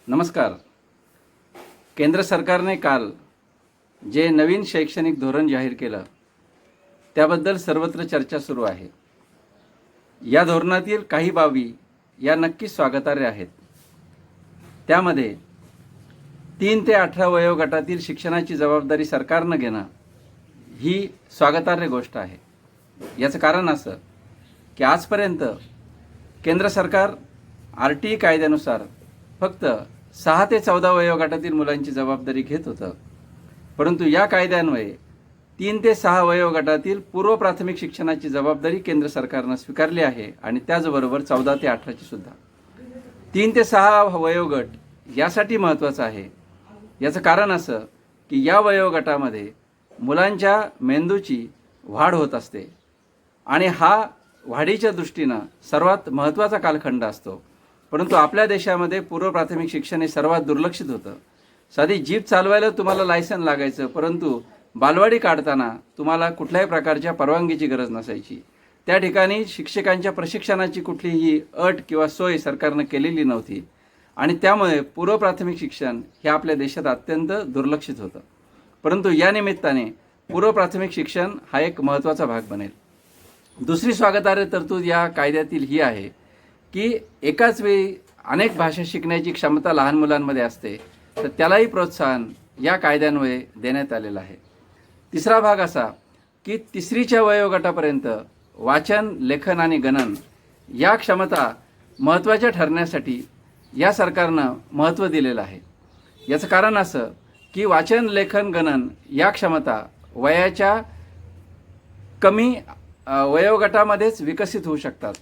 नमस्कार. केंद्र सरकारने काल जे नवीन शैक्षणिक धोरण जाहीर केलं त्याबद्दल सर्वत्र चर्चा सुरू आहे. या धोरणातील काही बाबी या नक्कीच स्वागतार्ह आहेत. त्यामध्ये 3 ते 18 वयोगटातील शिक्षणाची जबाबदारी सरकारनं घेणं ही स्वागतार्ह गोष्ट आहे. याचं कारण असं की आजपर्यंत केंद्र सरकार RTE कायद्यानुसार फक्त 6 ते 14 वयोगटातील मुलांची जबाबदारी घेत होतं. परंतु या कायद्यान्वये 3 ते 6 वयोगटातील पूर्व प्राथमिक शिक्षणाची जबाबदारी केंद्र सरकारनं स्वीकारली आहे आणि त्याचबरोबर 14 ते 18ची सुद्धा. 3 ते 6 वयोगट यासाठी महत्त्वाचा आहे. याचं कारण असं की या वयोगटामध्ये मुलांच्या मेंदूची वाढ होत असते आणि हा वाढीच्या दृष्टीनं सर्वात महत्त्वाचा कालखंड असतो. परंतु आपल्या देशामध्ये पूर्व प्राथमिक शिक्षण हे सर्वात दुर्लक्षित होतं. साधी जीप चालवायला तुम्हाला लायसन लागायचं, परंतु बालवाडी काढताना तुम्हाला कुठल्याही प्रकारच्या परवानगीची गरज नसायची. त्या ठिकाणी शिक्षकांच्या प्रशिक्षणाची कुठलीही अट किंवा सोय सरकारनं केलेली नव्हती आणि त्यामुळे पूर्व प्राथमिक शिक्षण हे आपल्या देशात अत्यंत दुर्लक्षित होतं. परंतु या निमित्ताने पूर्व प्राथमिक शिक्षण हा एक महत्त्वाचा भाग बनेल. दुसरी स्वागतार्ह तरतूद या कायद्यातील ही आहे की एकाच वेळी अनेक भाषा शिकण्याची क्षमता लहान मुलांमध्ये असते, तर त्यालाही प्रोत्साहन या कायद्यान्वये देण्यात आलेलं आहे. तिसरा भाग असा की 3रीच्या वयोगटापर्यंत वाचन, लेखन आणि गणन या क्षमता महत्त्वाच्या ठरण्यासाठी या सरकारनं महत्त्व दिलेलं आहे. याचं कारण असं की वाचन, लेखन, गणन या क्षमता वयाच्या कमी वयोगटामध्येच विकसित होऊ शकतात.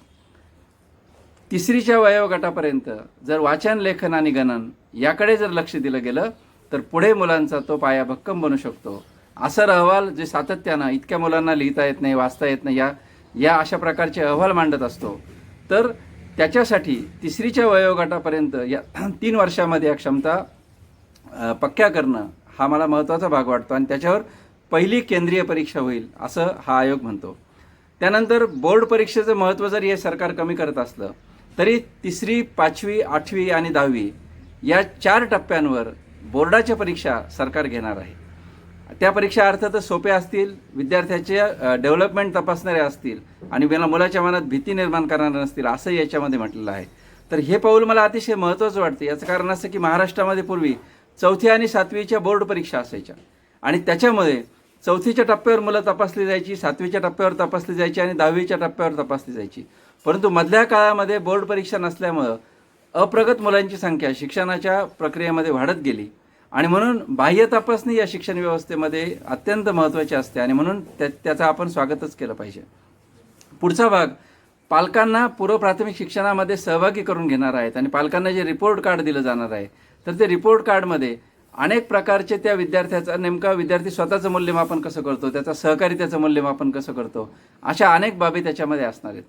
3रीच्या वयोगटापर्यंत जर वाचन, लेखन आणि गणन याकडे जर लक्ष दिलं गेलं तर पुढे मुलांचा तो पाया भक्कम बनू शकतो. असर अहवाल जे सातत्यानं इतक्या मुलांना लिहिता येत नाही, वाचता येत नाही, या अशा प्रकारचे अहवाल मांडत असतो, तर त्याच्यासाठी 3रीच्या वयोगटापर्यंत या 3 वर्षामध्ये या क्षमता पक्क्या करणं हा मला महत्त्वाचा भाग वाटतो आणि त्याच्यावर पहिली केंद्रीय परीक्षा होईल असं हा आयोग म्हणतो. त्यानंतर बोर्ड परीक्षेचं महत्त्व जरी हे सरकार कमी करत असलं तरी 3री, 5वी, 8वी आणि 10वी या 4 टप्प्यांवर बोर्डाच्या परीक्षा सरकार घेणार आहे. त्या परीक्षा अर्थातच सोप्या असतील, विद्यार्थ्याचे डेव्हलपमेंट तपासणाऱ्या असतील आणि मुलाच्या मनात भीती निर्माण करणाऱ्या नसतील असं याच्यामध्ये म्हटलेलं आहे. तर हे पाऊल मला अतिशय महत्त्वाचं वाटतं. याचं कारण असं की महाराष्ट्रामध्ये पूर्वी 4थी आणि 7वीच्या बोर्ड परीक्षा असायच्या आणि त्याच्यामुळे 4थीच्या टप्प्यावर मुलं तपासली जायची, 7वीच्या टप्प्यावर तपासली जायची आणि 10वीच्या टप्प्यावर तपासली जायची. परंतु मधल्या काळामध्ये बोर्ड परीक्षा नसल्यामुळं अप्रगत मुलांची संख्या शिक्षणाच्या प्रक्रियेमध्ये वाढत गेली आणि म्हणून बाह्य तपासणी या शिक्षण व्यवस्थेमध्ये अत्यंत महत्त्वाची असते आणि म्हणून त्याचं आपण स्वागतच केलं पाहिजे. पुढचा भाग पालकांना पूर्व प्राथमिक शिक्षणामध्ये सहभागी करून घेणार आहेत आणि पालकांना जे रिपोर्ट कार्ड दिलं जाणार आहे तर ते रिपोर्ट कार्डमध्ये अनेक प्रकारचे त्या विद्यार्थ्याचा नेमका विद्यार्थी स्वतःचं मूल्यमापन कसं करतो, त्याचा सहकारी त्याचं मूल्यमापन कसं करतो, अशा अनेक बाबी त्याच्यामध्ये असणार आहेत.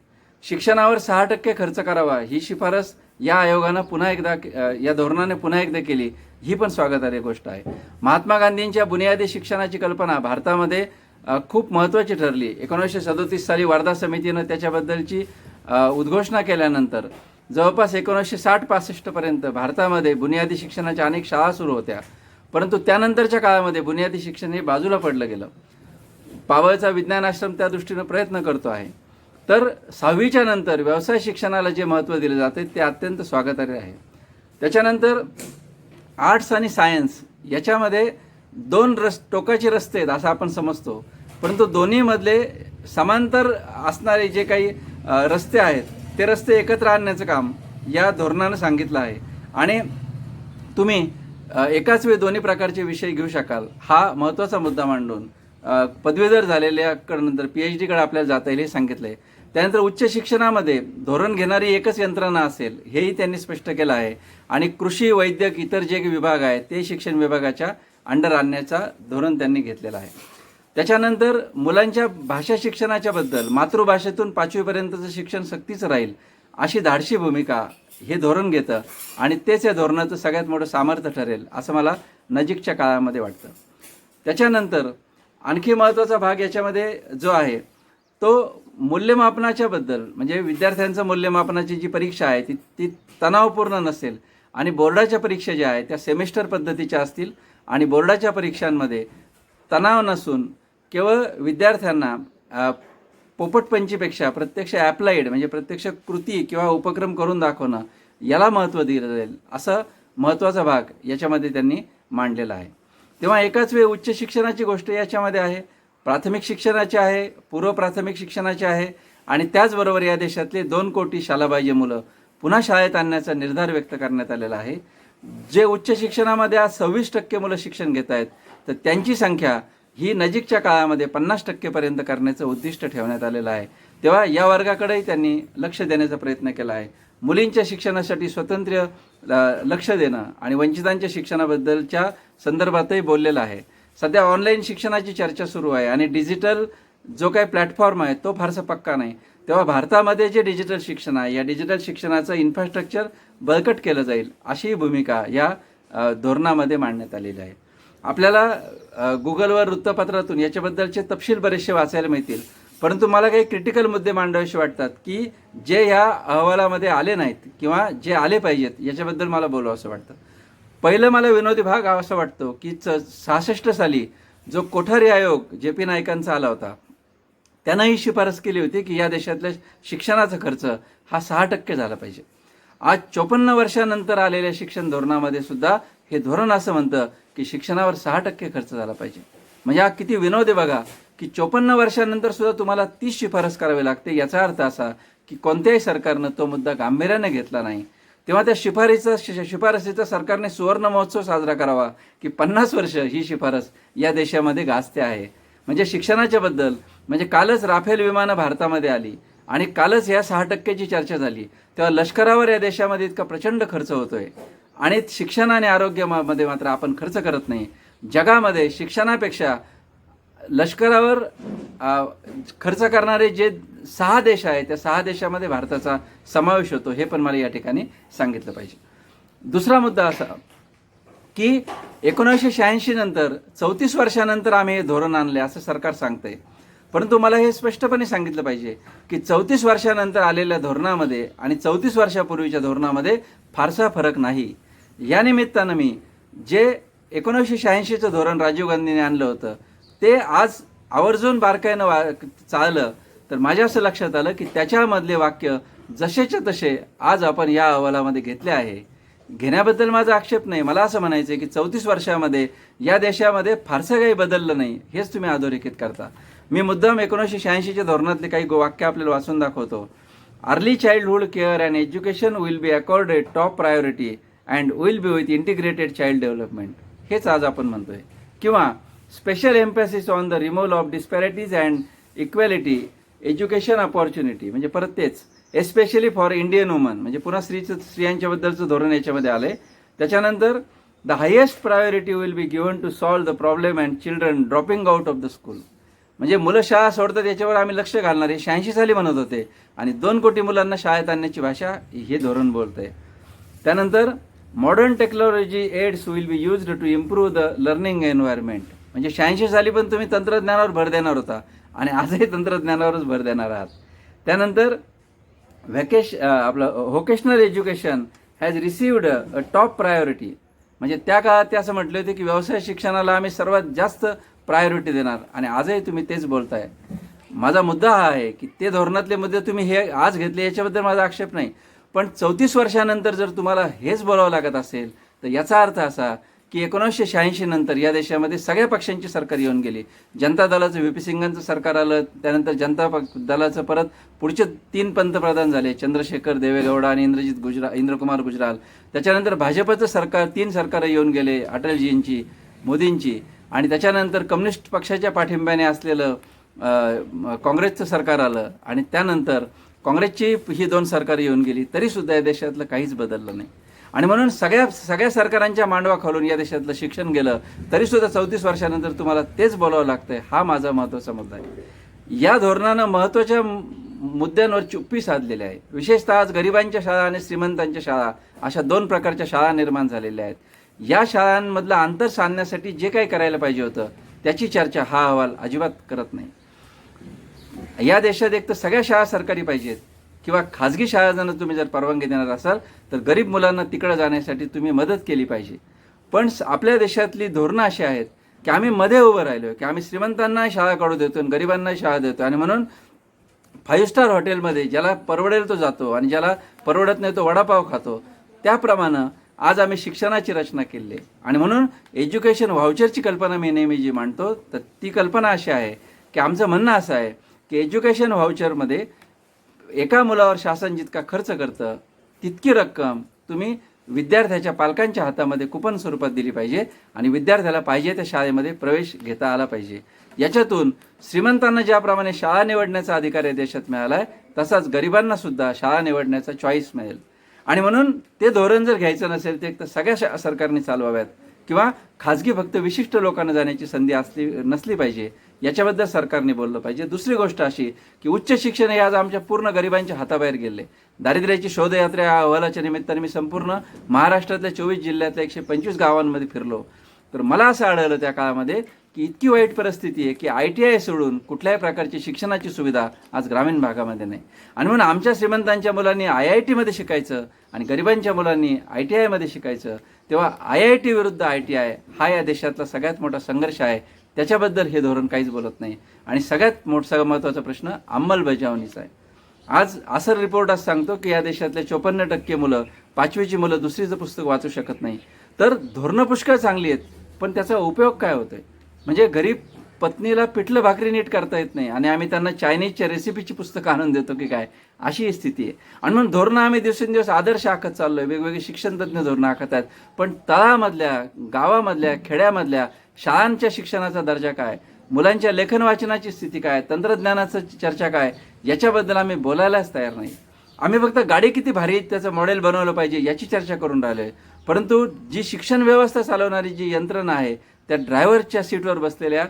शिक्षणावर 6% खर्च करावा ही शिफारस या आयोगानं पुन्हा एकदा या धोरणाने पुन्हा एकदा केली, ही पण स्वागतार्ह गोष्ट आहे. महात्मा गांधींच्या बुनियादी शिक्षणाची कल्पना भारतामध्ये खूप महत्त्वाची ठरली. 1937 साली वर्धा समितीनं त्याच्याबद्दलची उद्घोषणा केल्यानंतर जवळपास 1960-65 पर्यंत भारतामध्ये बुनियादी शिक्षणाच्या अनेक शाळा सुरू होत्या. परंतु त्यानंतरच्या काळामध्ये बुनियादी शिक्षण हे बाजूला पडलं गेलं. पावळचा विज्ञान आश्रम त्या दृष्टीनं प्रयत्न करतो आहे. तर 6वीच्या नंतर व्यवसाय शिक्षणाला जे महत्त्व दिले जाते ते अत्यंत स्वागतार्ह आहे. त्याच्यानंतर आर्ट्स आणि सायन्स याच्यामध्ये 2 टोकाचे रस्ते आहेत असं आपण समजतो, परंतु दोन्हीमधले समांतर असणारे जे काही रस्ते आहेत ते रस्ते एकत्र आणण्याचं काम या धोरणानं सांगितलं आहे आणि तुम्ही एकाच वेळी दोन्ही प्रकारचे विषय घेऊ शकाल हा महत्त्वाचा मुद्दा मांडून पदवीधर झालेल्याकडनंतर PhDकडे आपल्याला जाता येईल हे सांगितलं आहे. त्यानंतर उच्च शिक्षणामध्ये धोरण घेणारी एकच यंत्रणा असेल हेही त्यांनी स्पष्ट केलं आहे आणि कृषी, वैद्यक, इतर जे विभाग आहेत ते शिक्षण विभागाच्या अंडर आणण्याचा धोरण त्यांनी घेतलेलं आहे. त्याच्यानंतर मुलांच्या भाषा शिक्षणाच्या बद्दल मातृभाषेतून 5वीपर्यंतचं शिक्षण सक्तीचं राहील अशी धाडशी भूमिका हे धोरण घेतं आणि तेच या धोरणाचं सगळ्यात मोठं सामर्थ्य ठरेल असं मला नजीकच्या काळामध्ये वाटतं. त्याच्यानंतर आणखी महत्त्वाचा भाग याच्यामध्ये जो आहे तो मूल्यमापनाच्या बद्दल, म्हणजे विद्यार्थ्यांचं मूल्यमापनाची जी परीक्षा आहे ती तणावपूर्ण नसेल आणि बोर्डाच्या परीक्षा ज्या आहेत त्या सेमिस्टर पद्धतीच्या असतील आणि बोर्डाच्या परीक्षांमध्ये तणाव नसून केवळ विद्यार्थ्यांना पोपटपंचीपेक्षा प्रत्यक्ष ॲप्लाइड म्हणजे प्रत्यक्ष कृती किंवा उपक्रम करून दाखवणं याला महत्त्व दिलं जाईल असं महत्त्वाचा भाग याच्यामध्ये त्यांनी मांडलेला आहे. तेव्हा एकाच वेळी उच्च शिक्षणाची गोष्ट याच्यामध्ये आहे, प्राथमिक शिक्षणाची आहे, पूर्व प्राथमिक शिक्षणाची आहे आणि त्याचबरोबर या देशातले 2 कोटी शालाबाह्य मुलं पुन्हा शाळेत आणण्याचा निर्धार व्यक्त करण्यात आलेला आहे. जे उच्च शिक्षणामध्ये आज 26% मुलं शिक्षण घेत आहेत तर त्यांची संख्या ही नजीकच्या काळामध्ये 50% पर्यंत करण्याचं उद्दिष्ट ठेवण्यात आलेलं आहे. तेव्हा या वर्गाकडेही त्यांनी लक्ष देण्याचा प्रयत्न केला आहे. मुलींच्या शिक्षणासाठी स्वतंत्र लक्ष देणं आणि वंचितांच्या शिक्षणाबद्दलच्या संदर्भातही बोललेलं आहे. सध्या ऑनलाईन शिक्षणाची चर्चा सुरू आहे आणि डिजिटल जो काही प्लॅटफॉर्म आहे तो फारसा पक्का नाही. तेव्हा भारतामध्ये जे डिजिटल शिक्षण आहे या डिजिटल शिक्षणाचं इन्फ्रास्ट्रक्चर बळकट केलं जाईल अशी भूमिका या धोरणामध्ये मांडण्यात आलेली आहे. आपल्याला गुगलवर वृत्तपत्रातून याच्याबद्दलचे तपशील बरेचसे वाचायला मिळतील, परंतु मला काही क्रिटिकल मुद्दे मांडावेसे वाटतात की जे ह्या अहवालामध्ये आले नाहीत किंवा जे आले पाहिजेत याच्याबद्दल मला बोलावं असं वाटतं. पहिलं मला विनोदी भाग असा वाटतो की 66 साली जो कोठारी आयोग जे.पी. नाईकांचा आला होता त्यानं ही शिफारस केली होती की या देशातल्या शिक्षणाचा खर्च हा 6% झाला पाहिजे. आज 54 वर्षानंतर आलेल्या शिक्षण धोरणामध्ये सुद्धा हे धोरण असं म्हणतं की शिक्षणावर 6% खर्च झाला पाहिजे. म्हणजे हा किती विनोद आहे बघा की 54 वर्षानंतर सुद्धा तुम्हाला 30 शिफारस करावी लागते. याचा अर्थ असा की कोणत्याही सरकारनं तो मुद्दा गांभीर्याने घेतला नाही. तेव्हा त्या शिफारसीचा सरकारने सुवर्ण महोत्सव साजरा करावा की 50 वर्ष ही शिफारस या देशामध्ये गाजते आहे. म्हणजे शिक्षणाच्या बद्दल म्हणजे कालच राफेल विमानं भारतामध्ये आली आणि कालच या 6%ची चर्चा झाली. तेव्हा लष्करावर या देशामध्ये इतका प्रचंड खर्च होतोय आणि शिक्षण आणि आरोग्यामध्ये मात्र आपण खर्च करत नाही. जगामध्ये शिक्षणापेक्षा लष्करावर खर्च करणारे जे 6 देश आहेत त्या 6 देशामध्ये भारताचा समावेश होतो हे पण मला या ठिकाणी सांगितलं पाहिजे. दुसरा मुद्दा असा की 1986 नंतर 34 वर्षानंतर आम्ही हे धोरण आणले असं सरकार सांगतंय, परंतु मला हे स्पष्टपणे सांगितलं पाहिजे की 34 वर्षानंतर आलेल्या धोरणामध्ये आणि 34 वर्षापूर्वीच्या धोरणामध्ये फारसा फरक नाही. या निमित्तानं मी जे 1986चं धोरण राजीव गांधींनी आणलं होतं ते आज आवर्जून बारकाईनं चाललं तर माझ्या असं लक्षात आलं की त्याच्यामधले वाक्य जसेच्या तसे आज आपण या अहवालामध्ये घेतले आहे. घेण्याबद्दल माझा आक्षेप नाही. मला असं म्हणायचं आहे की 34 वर्षामध्ये या देशामध्ये फारसं काही बदललं नाही हेच तुम्ही अधोरेखित करता. मी मुद्दाम 1986च्या धोरणातले काही वाक्य आपल्याला वाचून दाखवतो. Early childhood care and education will be accorded top priority and will be with integrated child development हेच आज आपण म्हणतोय. किंवा special emphasis on the removal of disparities and equality education opportunity म्हणजे परत तेच एस्पेशली फॉर इंडियन वुमन म्हणजे पुन्हा स्त्रियांच्याबद्दलचं धोरण याच्यामध्ये आलंय. त्याच्यानंतर the highest priority will be given to solve the problem and children dropping out of the school म्हणजे मुलं शाळा सोडतात याच्यावर आम्ही लक्ष घालणार. हे 86 साली म्हणत होते आणि 2 कोटी मुलांना शाळेत आणण्याची भाषा हे धोरण बोलतंय. त्यानंतर modern technology aids will be used to improve the learning environment म्हणजे 86 साली पण तुम्ही तंत्रज्ञानावर भर देणार होता आणि आजही तंत्रज्ञानावरच भर देणार आहात. त्यानंतर vocational education has received a top priority म्हणजे त्या काळात ते असं म्हटले होते की व्यवसाय शिक्षणाला आम्ही सर्वात जास्त प्रायोरिटी देणार आणि आजही तुम्ही तेच बोलताय. माझा मुद्दा हा आहे की ते धोरणातले मुद्दे तुम्ही हे आज घेतले याच्याबद्दल माझा आक्षेप नाही, पण 34 वर्षानंतर जर तुम्हाला हेच बोलावं लागत असेल तर याचा अर्थ असा की 1986 नंतर या देशामध्ये सगळ्या पक्षांची सरकार येऊन गेली. जनता दलाचं व्ही पी सिंगांचं सरकार आलं, त्यानंतर जनता दलाचं परत पुढचे 3 पंतप्रधान झाले, चंद्रशेखर देवेगौडा आणि इंद्रकुमार गुजराल. त्याच्यानंतर भाजपचं सरकार 3 सरकारं येऊन गेले, अटलजींची, मोदींची आणि त्याच्यानंतर कम्युनिस्ट पक्षाच्या पाठिंब्याने असलेलं काँग्रेसचं सरकार आलं आणि त्यानंतर काँग्रेसची ही 2 सरकारं येऊन गेली. तरीसुद्धा या देशातलं काहीच बदललं नाही आणि म्हणून सगळ्या सरकारांच्या मांडवा खालून या देशातलं शिक्षण गेलं तरीसुद्धा 34 वर्षानंतर तुम्हाला तेच बोलावं लागतंय. हा माझा महत्त्वाचा मुद्दा आहे. या धोरणानं महत्त्वाच्या मुद्द्यांवर चुप्पी साधलेली आहे. विशेषतः आज गरिबांच्या शाळा आणि श्रीमंतांच्या शाळा अशा 2 प्रकारच्या शाळा निर्माण झालेल्या आहेत. या शाळांमधलं अंतर साधण्यासाठी जे काही करायला पाहिजे होतं त्याची चर्चा हा अहवाल अजिबात करत नाही. या देशात एक तर सगळ्या शाळा सरकारी पाहिजेत किंवा खाजगी शाळांना तुम्ही जर परवानगी देणार असाल तर गरीब मुलांना तिकडे जाण्यासाठी तुम्ही मदत केली पाहिजे. पण आपल्या देशातली धोरणं अशी आहेत की आम्ही मध्ये उभं राहिलो, की आम्ही श्रीमंतांना शाळा काढू देतो आणि गरिबांना शाळा देतो, आणि म्हणून 5 स्टार हॉटेलमध्ये ज्याला परवडेल तो जातो आणि ज्याला परवडत नाही तो वडापाव खातो. त्याप्रमाणे आज आम्ही शिक्षणाची रचना केली आहे. आणि म्हणून एज्युकेशन व्हाउचरची कल्पना मी नेहमी जी मांडतो तर ती कल्पना अशी आहे की आमचं म्हणणं असं आहे की एज्युकेशन व्हाउचरमध्ये एका मुलावर शासन जितका खर्च करतं तितकी रक्कम तुम्ही विद्यार्थ्याच्या पालकांच्या हातामध्ये कुपन स्वरूपात दिली पाहिजे आणि विद्यार्थ्याला पाहिजे त्या शाळेमध्ये प्रवेश घेता आला पाहिजे. याच्यातून श्रीमंतांना ज्याप्रमाणे शाळा निवडण्याचा अधिकार या देशात मिळाला आहे तसाच गरिबांना सुद्धा शाळा निवडण्याचा चॉईस मिळेल. आणि म्हणून ते धोरण जर घ्यायचं नसेल ते तर सगळ्या सरकारने चालवाव्यात किंवा खाजगी फक्त विशिष्ट लोकांना जाण्याची संधी नसली पाहिजे, याच्याबद्दल सरकारने बोललं पाहिजे. दुसरी गोष्ट अशी की उच्च शिक्षण हे आज आमच्या पूर्ण गरिबांच्या हाताबाहेर गेले. दारिद्र्याची शोधयात्रा या अहवालाच्या निमित्ताने मी संपूर्ण महाराष्ट्रातल्या 24 जिल्ह्यातल्या 125 गावांमध्ये फिरलो. तर मला असं आढळलं त्या काळामध्ये की इतकी वाईट परिस्थिती आहे की ITI सोडून कुठल्याही प्रकारची शिक्षणाची सुविधा आज ग्रामीण भागामध्ये नाही. आणि म्हणून आमच्या श्रीमंतांच्या मुलांनी IIT मध्ये शिकायचं आणि गरिबांच्या मुलांनी ITI मध्ये शिकायचं, तेव्हा IIT विरुद्ध ITI हा या देशातला सगळ्यात मोठा संघर्ष आहे. त्याच्याबद्दल हे धोरण काहीच बोलत नाही. आणि सगळ्यात महत्त्वाचा प्रश्न अंमलबजावणीचा आहे. आज असं रिपोर्ट आज सांगतो की या देशातले 54% मुलं 5वीची मुलं दुसरीचं पुस्तक वाचू शकत नाही. तर धोरणं पुष्कळ चांगली आहेत पण त्याचा उपयोग काय होतोय? म्हणजे गरीब पत्नीला पिठलं भाकरी नीट करता येत नाही आणि आम्ही त्यांना चायनीजच्या रेसिपीची पुस्तकं आणून देतो की काय, अशी ही स्थिती आहे. आणि म्हणून धोरणं आम्ही दिवसेंदिवस आदर्श आखत चाललोय, वेगवेगळे शिक्षणतज्ञ धोरणं आखत आहेत. पण तळामधल्या, गावामधल्या, खेड्यामधल्या शाळांच्या शिक्षणाचा दर्जा काय, मुलांच्या लेखन वाचनाची स्थिती काय, तंत्रज्ञानाचं चर्चा काय, याच्याबद्दल आम्ही बोलायलाच तयार नाही. आम्ही फक्त गाडी किती भारी त्याचं मॉडेल बनवलं पाहिजे याची चर्चा करून राहिलोय. परंतु जी शिक्षण व्यवस्था चालवणारी जी यंत्रणा आहे त्या ड्रायव्हरच्या सीटवर बसलेल्या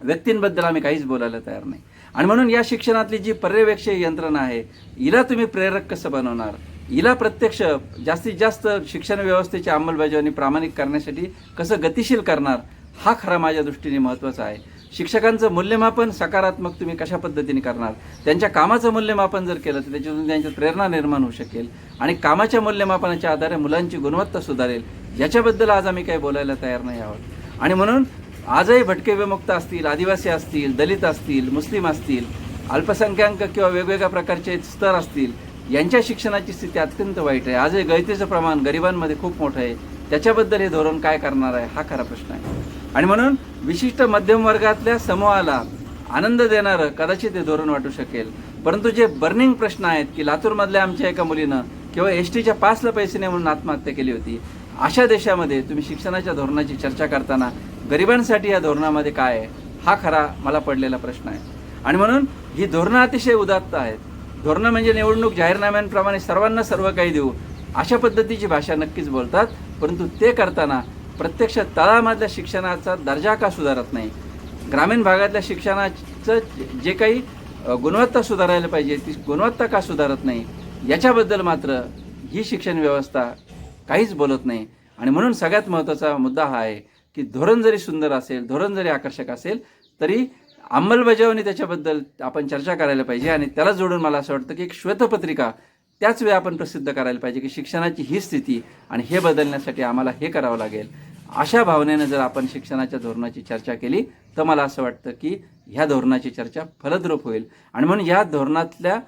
व्यक्तींबद्दल आम्ही काहीच बोलायला तयार नाही. आणि म्हणून या शिक्षणातली जी पर्यवेक्षक यंत्रणा आहे हिला तुम्ही प्रेरक कसं बनवणार, हिला प्रत्यक्ष जास्तीत जास्त शिक्षण व्यवस्थेची अंमलबजावणी प्रामाणिक करण्यासाठी कसं गतिशील करणार, हा खरा माझ्या दृष्टीने महत्त्वाचा आहे. शिक्षकांचं मूल्यमापन सकारात्मक तुम्ही कशा पद्धतीने करणार, त्यांच्या कामाचं मूल्यमापन जर केलं तर त्याच्यातून त्यांच्यात प्रेरणा निर्माण होऊ शकेल आणि कामाच्या मूल्यमापनाच्या आधारे मुलांची गुणवत्ता सुधारेल, याच्याबद्दल आज आम्ही काही बोलायला तयार नाही आहोत. आणि म्हणून आजही भटके विमुक्त असतील, आदिवासी असतील, दलित असतील, मुस्लिम असतील, अल्पसंख्याक किंवा वेगवेगळ्या प्रकारचे स्तर असतील, यांच्या शिक्षणाची स्थिती अत्यंत वाईट आहे. आजही गळतीचं प्रमाण गरिबांमध्ये खूप मोठं आहे. त्याच्याबद्दल हे धोरण काय करणार आहे हा खरा प्रश्न आहे. आणि म्हणून विशिष्ट मध्यम वर्गातल्या समूहाला आनंद देणारं कदाचित हे धोरण वाटू शकेल, परंतु जे बर्निंग प्रश्न आहेत की लातूरमधल्या आमच्या एका मुलीनं किंवा STच्या पासला पैसे नाही म्हणून आत्महत्या केली होती, अशा देशामध्ये तुम्ही शिक्षणाच्या धोरणाची चर्चा करताना गरिबांसाठी या धोरणामध्ये काय आहे हा खरा मला पडलेला प्रश्न आहे. आणि म्हणून ही धोरणं अतिशय उदात्त आहेत. धोरणं म्हणजे निवडणूक जाहीरनाम्यांप्रमाणे सर्वांना सर्व काही देऊ अशा पद्धतीची भाषा नक्कीच बोलतात, परंतु ते करताना प्रत्यक्ष तळामधल्या शिक्षणाचा दर्जा का सुधारत नाही, ग्रामीण भागातल्या शिक्षणाचं जे काही गुणवत्ता सुधारायला पाहिजे ती गुणवत्ता का सुधारत नाही, याच्याबद्दल मात्र ही शिक्षण व्यवस्था काहीच बोलत नाही. आणि म्हणून सगळ्यात महत्त्वाचा मुद्दा हा आहे की धोरण जरी सुंदर असेल, धोरण जरी आकर्षक असेल तरी अंमलबजावणी त्याच्याबद्दल आपण चर्चा करायला पाहिजे. आणि त्याला जोडून मला असं वाटतं की एक श्वेतपत्रिका त्याच वेळी आपण प्रसिद्ध करायला पाहिजे की शिक्षणाची ही स्थिती आणि हे बदलण्यासाठी आम्हाला हे करावं लागेल. अशा भावनेनं जर आपण शिक्षणाच्या धोरणाची चर्चा केली तर मला असं वाटतं की ह्या धोरणाची चर्चा फलद्रूप होईल. आणि म्हणून या धोरणातल्या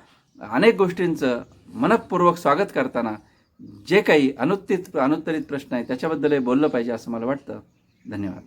अनेक गोष्टींचं मनःपूर्वक स्वागत करताना जे काही अनुत्तरित प्रश्न आहे त्याच्याबद्दलही बोललं पाहिजे असं मला वाटतं. धन्यवाद.